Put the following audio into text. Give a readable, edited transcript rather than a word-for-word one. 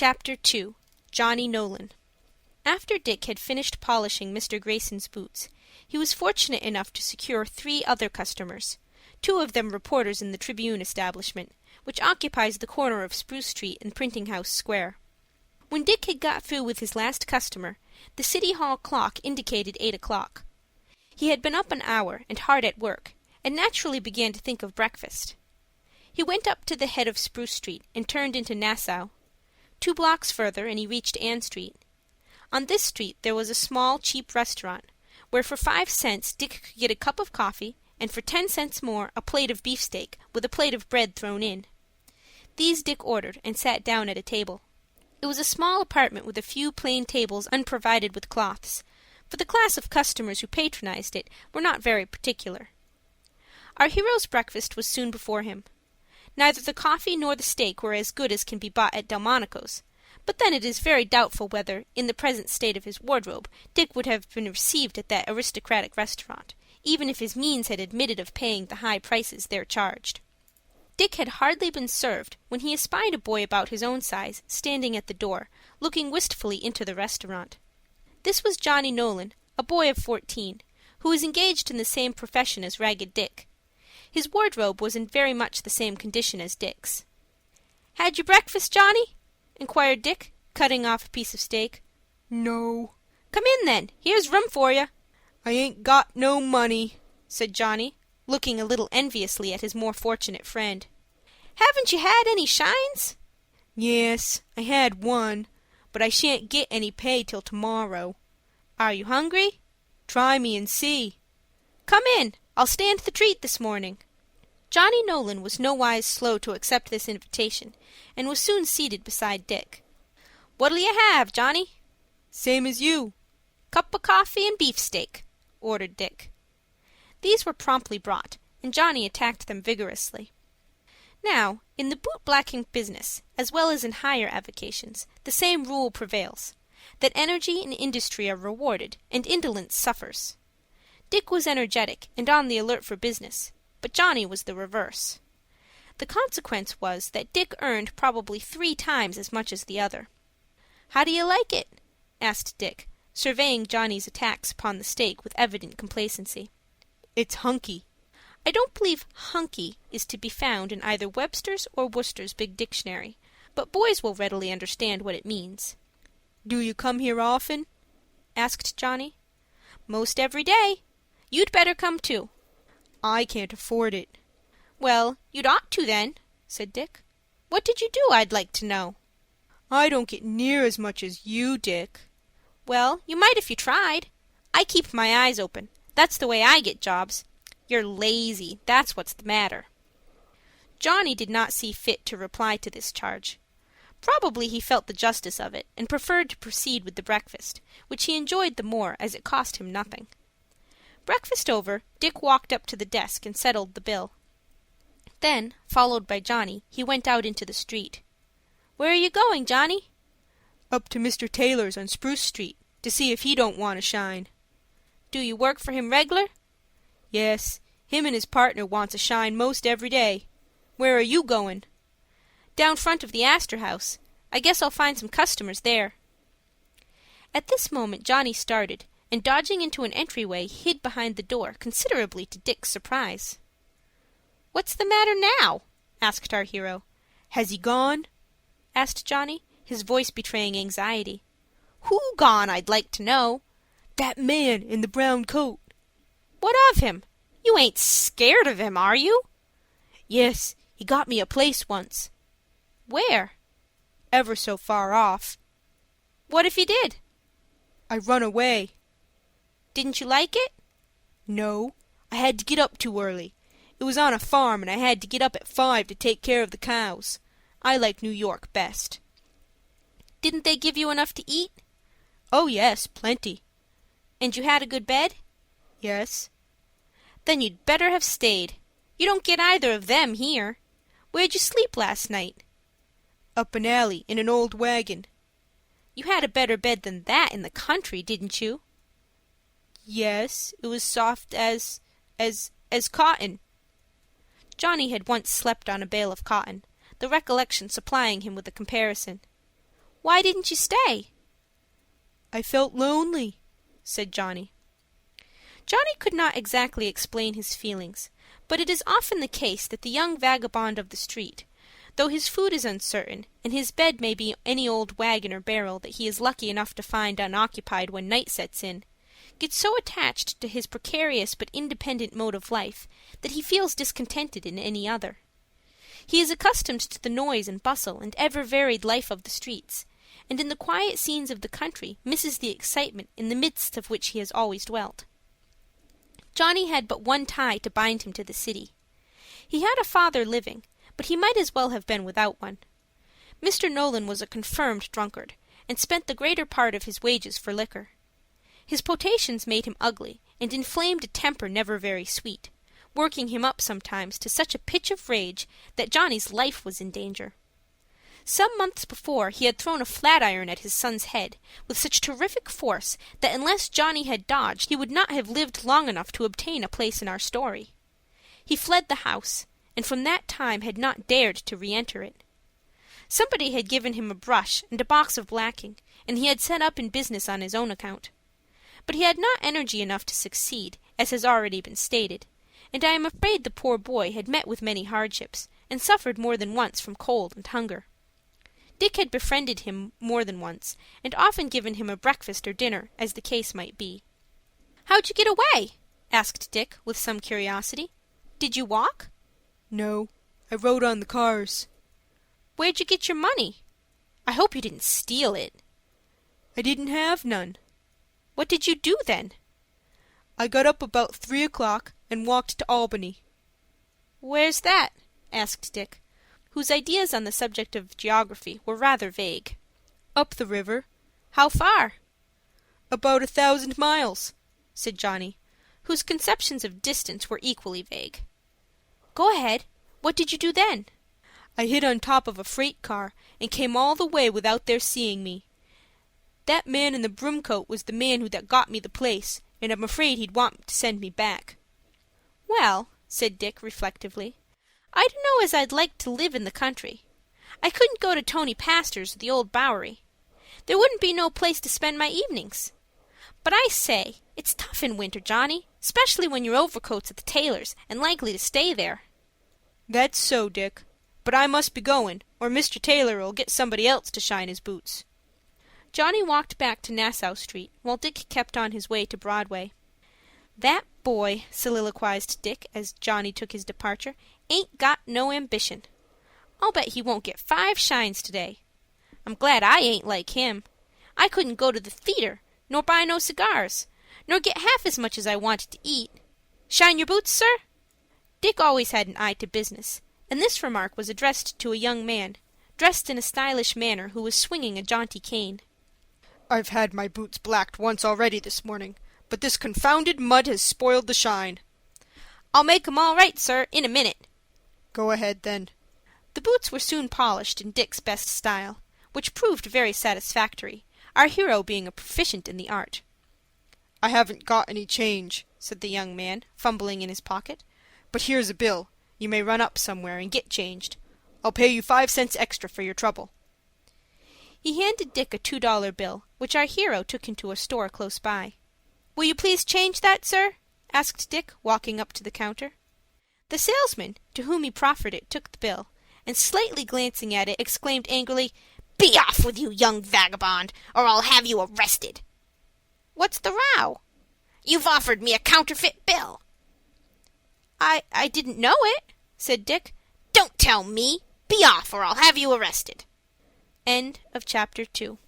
Chapter 2. Johnny Nolan. After Dick had finished polishing Mr. Grayson's boots, he was fortunate enough to secure 3 other customers, 2 of them reporters in the Tribune establishment, which occupies the corner of Spruce Street and Printing House Square. When Dick had got through with his last customer, the City Hall clock indicated 8 o'clock. He had been up an hour and hard at work, and naturally began to think of breakfast. He went up to the head of Spruce Street and turned into Nassau. 2 blocks further and he reached Ann Street. On this street there was a small, cheap restaurant, where for 5 cents Dick could get a cup of coffee, and for 10 cents more a plate of beefsteak, with a plate of bread thrown in. These Dick ordered, and sat down at a table. It was a small apartment with a few plain tables unprovided with cloths, for the class of customers who patronized it were not very particular. Our hero's breakfast was soon before him. Neither the coffee nor the steak were as good as can be bought at Delmonico's, but then it is very doubtful whether, in the present state of his wardrobe, Dick would have been received at that aristocratic restaurant, even if his means had admitted of paying the high prices there charged. Dick had hardly been served when he espied a boy about his own size standing at the door, looking wistfully into the restaurant. This was Johnny Nolan, a boy of 14, who was engaged in the same profession as Ragged Dick. His wardrobe was in very much the same condition as Dick's. "Had your breakfast, Johnny?" inquired Dick, cutting off a piece of steak. "No." "Come in, then. Here's room for you." "I ain't got no money," said Johnny, looking a little enviously at his more fortunate friend. "Haven't you had any shines?" "Yes, I had one, but I shan't get any pay till tomorrow." "Are you hungry?" "Try me and see." "Come in. I'll stand the treat this morning." Johnny Nolan was nowise slow to accept this invitation, and was soon seated beside Dick. "What'll you have, Johnny?" "Same as you." "Cup of coffee and beefsteak," ordered Dick. These were promptly brought, and Johnny attacked them vigorously. Now, in the boot-blacking business, as well as in higher avocations, the same rule prevails, that energy and industry are rewarded, and indolence suffers. Dick was energetic and on the alert for business, but Johnny was the reverse. The consequence was that Dick earned probably 3 times as much as the other. "How do you like it?" asked Dick, surveying Johnny's attacks upon the steak with evident complacency. "It's hunky." I don't believe "hunky" is to be found in either Webster's or Worcester's big dictionary, but boys will readily understand what it means. "Do you come here often?" asked Johnny. "Most every day. You'd better come too." "I can't afford it." "Well, you'd ought to then," said Dick. "What did you do, I'd like to know?" "I don't get near as much as you, Dick." "Well, you might if you tried. I keep my eyes open. That's the way I get jobs. You're lazy, that's what's the matter." Johnny did not see fit to reply to this charge. Probably he felt the justice of it, and preferred to proceed with the breakfast, which he enjoyed the more as it cost him nothing. Breakfast over, Dick walked up to the desk and settled the bill. Then, followed by Johnny, he went out into the street. "Where are you going, Johnny?" "Up to Mr. Taylor's on Spruce Street, to see if he don't want a shine." "Do you work for him reg'lar?" "Yes, him and his partner wants a shine most every day. Where are you going?" "Down front of the Astor House. I guess I'll find some customers there." At this moment Johnny started, and dodging into an entryway hid behind the door, considerably to Dick's surprise. "What's the matter now?" asked our hero. "Has he gone?" asked Johnny, his voice betraying anxiety. "Who gone, I'd like to know?" "That man in the brown coat." "What of him? You ain't scared of him, are you?" "Yes, he got me a place once." "Where?" "Ever so far off." "What if he did?" "I run away." "Didn't you like it?" "No, I had to get up too early. It was on a farm, and I had to get up at 5 to take care of the cows. I like New York best." "Didn't they give you enough to eat?" "Oh, yes, plenty." "And you had a good bed?" "Yes." "Then you'd better have stayed. You don't get either of them here. Where'd you sleep last night?" "Up an alley in an old wagon." "You had a better bed than that in the country, didn't you?" "Yes, it was soft as cotton." Johnny had once slept on a bale of cotton, the recollection supplying him with a comparison. Why didn't you stay?" "I felt lonely," said Johnny. Johnny could not exactly explain his feelings, but it is often the case that the young vagabond of the street, though his food is uncertain, and his bed may be any old wagon or barrel that he is lucky enough to find unoccupied when night sets in, gets so attached to his precarious but independent mode of life that he feels discontented in any other. He is accustomed to the noise and bustle and ever-varied life of the streets, and in the quiet scenes of the country misses the excitement in the midst of which he has always dwelt. Johnny had but one tie to bind him to the city. He had a father living, but he might as well have been without one. Mr. Nolan was a confirmed drunkard, and spent the greater part of his wages for liquor. His potations made him ugly, and inflamed a temper never very sweet, working him up sometimes to such a pitch of rage that Johnny's life was in danger. Some months before he had thrown a flat-iron at his son's head with such terrific force that unless Johnny had dodged he would not have lived long enough to obtain a place in our story. He fled the house, and from that time had not dared to re-enter it. Somebody had given him a brush and a box of blacking, and he had set up in business on his own account. But he had not energy enough to succeed, as has already been stated, and I am afraid the poor boy had met with many hardships, and suffered more than once from cold and hunger. Dick had befriended him more than once, and often given him a breakfast or dinner, as the case might be. "How'd you get away?" asked Dick, with some curiosity. "Did you walk?" "No, I rode on the cars." "Where'd you get your money? I hope you didn't steal it." "I didn't have none." "What did you do then?" "I got up about 3 o'clock and walked to Albany." "Where's that?" asked Dick, whose ideas on the subject of geography were rather vague. "Up the river." "How far?" "About 1,000 miles," said Johnny, whose conceptions of distance were equally vague. "Go ahead. What did you do then?" "I hid on top of a freight car and came all the way without their seeing me. That man in the broom coat was the man that got me the place, and I'm afraid he'd want to send me back." "Well," said Dick, reflectively, "I don't know as I'd like to live in the country. I couldn't go to Tony Pastor's or the Old Bowery. There wouldn't be no place to spend my evenings. But I say, it's tough in winter, Johnny, 'specially when your overcoat's at the tailor's and likely to stay there." "That's so, Dick. But I must be going, or Mr. Taylor'll get somebody else to shine his boots." Johnny walked back to Nassau Street, while Dick kept on his way to Broadway. "That boy," soliloquized Dick, as Johnny took his departure, "ain't got no ambition. I'll bet he won't get 5 shines today. I'm glad I ain't like him. I couldn't go to the theater, nor buy no cigars, nor get half as much as I wanted to eat. Shine your boots, sir?" Dick always had an eye to business, and this remark was addressed to a young man, dressed in a stylish manner, who was swinging a jaunty cane. "I've had my boots blacked once already this morning, but this confounded mud has spoiled the shine." "I'll make 'em all right, sir, in a minute." "Go ahead, then." The boots were soon polished in Dick's best style, which proved very satisfactory, our hero being a proficient in the art. "I haven't got any change," said the young man, fumbling in his pocket. "But here's a bill. You may run up somewhere and get changed. I'll pay you 5 cents extra for your trouble." He handed Dick a $2 bill, which our hero took into a store close by. "Will you please change that, sir?" asked Dick, walking up to the counter. The salesman, to whom he proffered it, took the bill, and slightly glancing at it, exclaimed angrily, "Be off with you, young vagabond, or I'll have you arrested." "What's the row?" "You've offered me a counterfeit bill." I didn't know it," said Dick. "Don't tell me. Be off, or I'll have you arrested." End of chapter 2.